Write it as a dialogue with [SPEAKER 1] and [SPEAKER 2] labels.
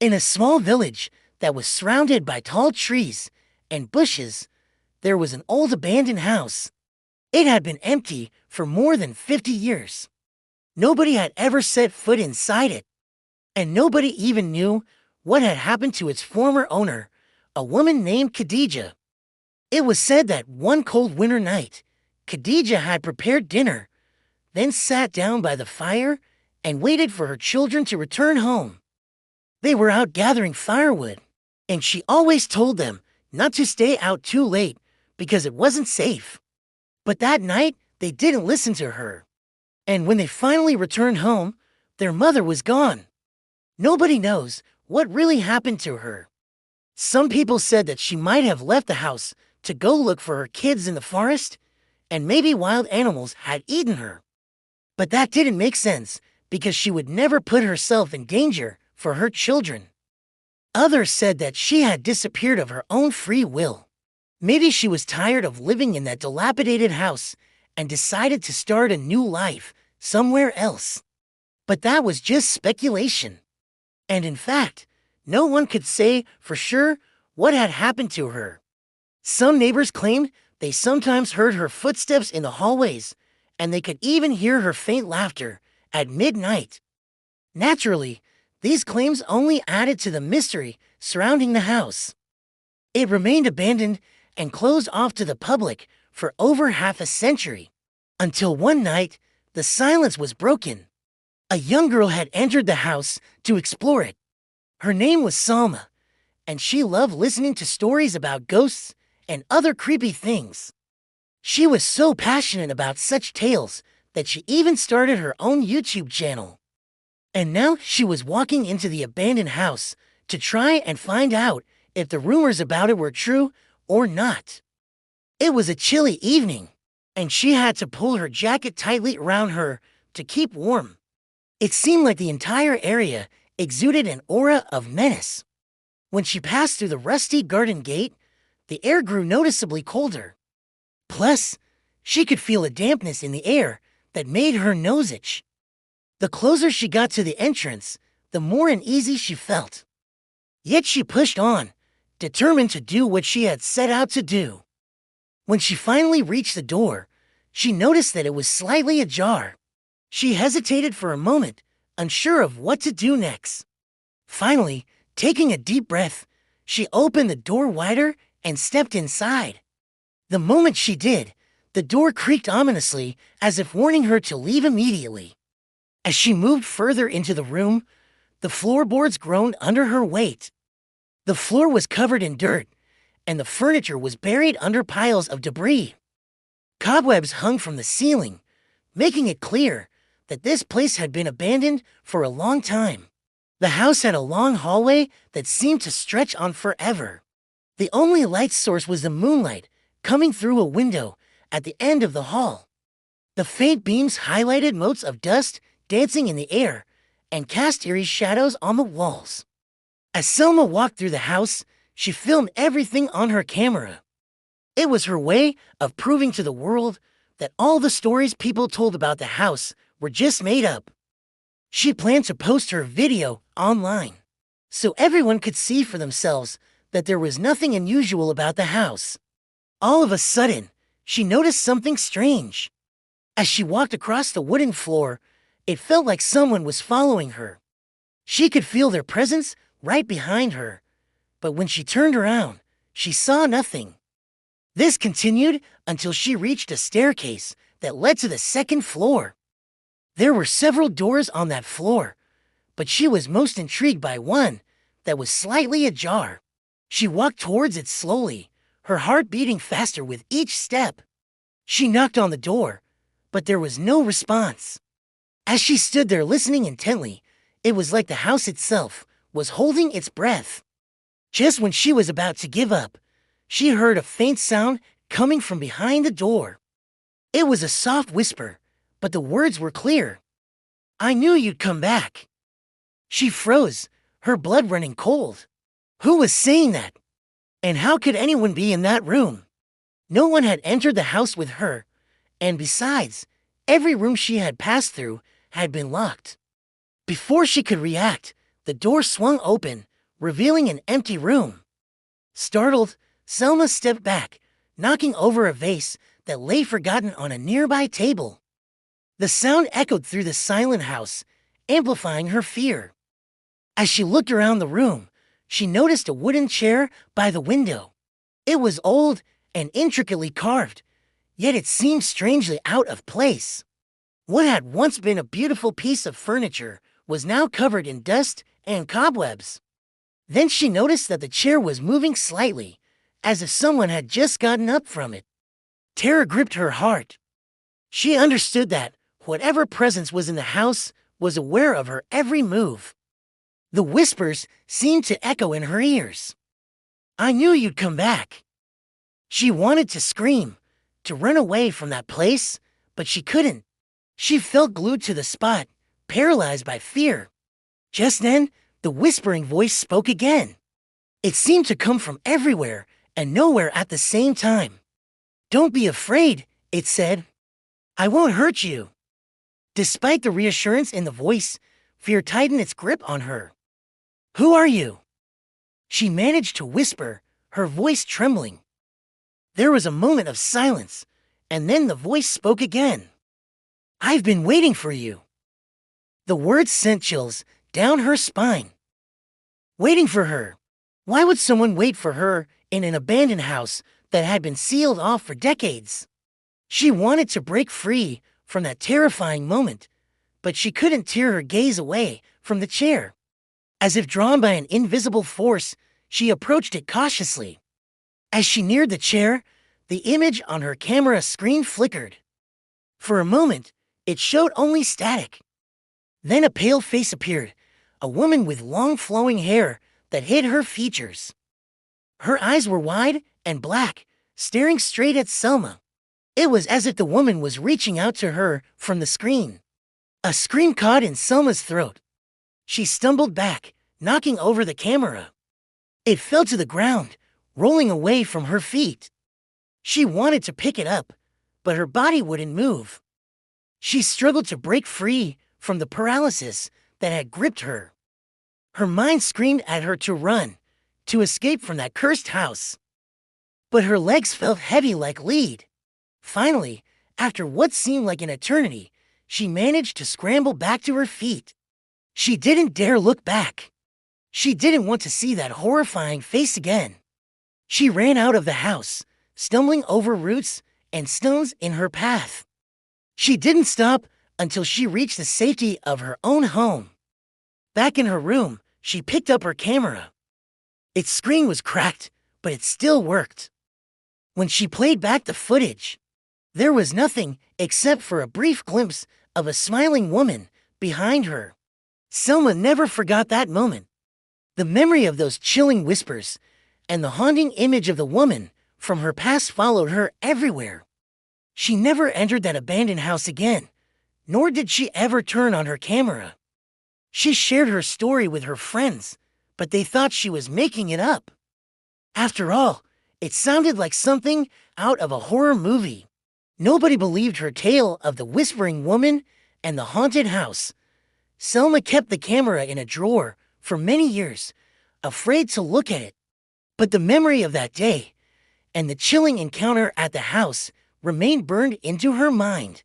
[SPEAKER 1] In a small village that was surrounded by tall trees and bushes, there was an old abandoned house. It had been empty for more than 50 years. Nobody had ever set foot inside it, and nobody even knew what had happened to its former owner, a woman named Khadija. It was said that one cold winter night, Khadija had prepared dinner, then sat down by the fire and waited for her children to return home. They were out gathering firewood, and she always told them not to stay out too late because it wasn't safe. But that night, they didn't listen to her. And when they finally returned home, their mother was gone. Nobody knows what really happened to her. Some people said that she might have left the house to go look for her kids in the forest, and maybe wild animals had eaten her. But that didn't make sense because she would never put herself in danger for her children. Others said that she had disappeared of her own free will. Maybe she was tired of living in that dilapidated house and decided to start a new life somewhere else. But that was just speculation. And in fact, no one could say for sure what had happened to her. Some neighbors claimed they sometimes heard her footsteps in the hallways, and they could even hear her faint laughter at midnight. Naturally, these claims only added to the mystery surrounding the house. It remained abandoned and closed off to the public for over half a century, until one night, the silence was broken. A young girl had entered the house to explore it. Her name was Salma, and she loved listening to stories about ghosts and other creepy things. She was so passionate about such tales that she even started her own YouTube channel. And now she was walking into the abandoned house to try and find out if the rumors about it were true or not. It was a chilly evening, and she had to pull her jacket tightly around her to keep warm. It seemed like the entire area exuded an aura of menace. When she passed through the rusty garden gate, the air grew noticeably colder. Plus, she could feel a dampness in the air that made her nose itch. The closer she got to the entrance, the more uneasy she felt. Yet she pushed on, determined to do what she had set out to do. When she finally reached the door, she noticed that it was slightly ajar. She hesitated for a moment, unsure of what to do next. Finally, taking a deep breath, she opened the door wider and stepped inside. The moment she did, the door creaked ominously as if warning her to leave immediately. As she moved further into the room, the floorboards groaned under her weight. The floor was covered in dirt, and the furniture was buried under piles of debris. Cobwebs hung from the ceiling, making it clear that this place had been abandoned for a long time. The house had a long hallway that seemed to stretch on forever. The only light source was the moonlight coming through a window at the end of the hall. The faint beams highlighted motes of dust dancing in the air and cast eerie shadows on the walls. As Selma walked through the house, she filmed everything on her camera. It was her way of proving to the world that all the stories people told about the house were just made up. She planned to post her video online, so everyone could see for themselves that there was nothing unusual about the house. All of a sudden, she noticed something strange. As she walked across the wooden floor, it felt like someone was following her. She could feel their presence right behind her, but when she turned around, she saw nothing. This continued until she reached a staircase that led to the second floor. There were several doors on that floor, but she was most intrigued by one that was slightly ajar. She walked towards it slowly, her heart beating faster with each step. She knocked on the door, but there was no response. As she stood there listening intently, it was like the house itself was holding its breath. Just when she was about to give up, she heard a faint sound coming from behind the door. It was a soft whisper, but the words were clear. "I knew you'd come back." She froze, her blood running cold. Who was saying that? And how could anyone be in that room? No one had entered the house with her, and besides, every room she had passed through had been locked. Before she could react, the door swung open, revealing an empty room. Startled, Selma stepped back, knocking over a vase that lay forgotten on a nearby table. The sound echoed through the silent house, amplifying her fear. As she looked around the room, she noticed a wooden chair by the window. It was old and intricately carved, yet it seemed strangely out of place. What had once been a beautiful piece of furniture was now covered in dust and cobwebs. Then she noticed that the chair was moving slightly, as if someone had just gotten up from it. Terror gripped her heart. She understood that whatever presence was in the house was aware of her every move. The whispers seemed to echo in her ears. "I knew you'd come back." She wanted to scream, to run away from that place, but she couldn't. She felt glued to the spot, paralyzed by fear. Just then, the whispering voice spoke again. It seemed to come from everywhere and nowhere at the same time. "Don't be afraid," it said. "I won't hurt you." Despite the reassurance in the voice, fear tightened its grip on her. "Who are you?" She managed to whisper, her voice trembling. There was a moment of silence, and then the voice spoke again. "I've been waiting for you." The words sent chills down her spine. Waiting for her. Why would someone wait for her in an abandoned house that had been sealed off for decades? She wanted to break free from that terrifying moment, but she couldn't tear her gaze away from the chair. As if drawn by an invisible force, she approached it cautiously. As she neared the chair, the image on her camera screen flickered. For a moment, it showed only static. Then a pale face appeared, a woman with long flowing hair that hid her features. Her eyes were wide and black, staring straight at Selma. It was as if the woman was reaching out to her from the screen. A scream caught in Selma's throat. She stumbled back, knocking over the camera. It fell to the ground, rolling away from her feet. She wanted to pick it up, but her body wouldn't move. She struggled to break free from the paralysis that had gripped her. Her mind screamed at her to run, to escape from that cursed house. But her legs felt heavy like lead. Finally, after what seemed like an eternity, she managed to scramble back to her feet. She didn't dare look back. She didn't want to see that horrifying face again. She ran out of the house, stumbling over roots and stones in her path. She didn't stop until she reached the safety of her own home. Back in her room, she picked up her camera. Its screen was cracked, but it still worked. When she played back the footage, there was nothing except for a brief glimpse of a smiling woman behind her. Selma never forgot that moment. The memory of those chilling whispers and the haunting image of the woman from her past followed her everywhere. She never entered that abandoned house again, nor did she ever turn on her camera. She shared her story with her friends, but they thought she was making it up. After all, it sounded like something out of a horror movie. Nobody believed her tale of the whispering woman and the haunted house. Selma kept the camera in a drawer for many years, afraid to look at it. But the memory of that day and the chilling encounter at the house remained burned into her mind.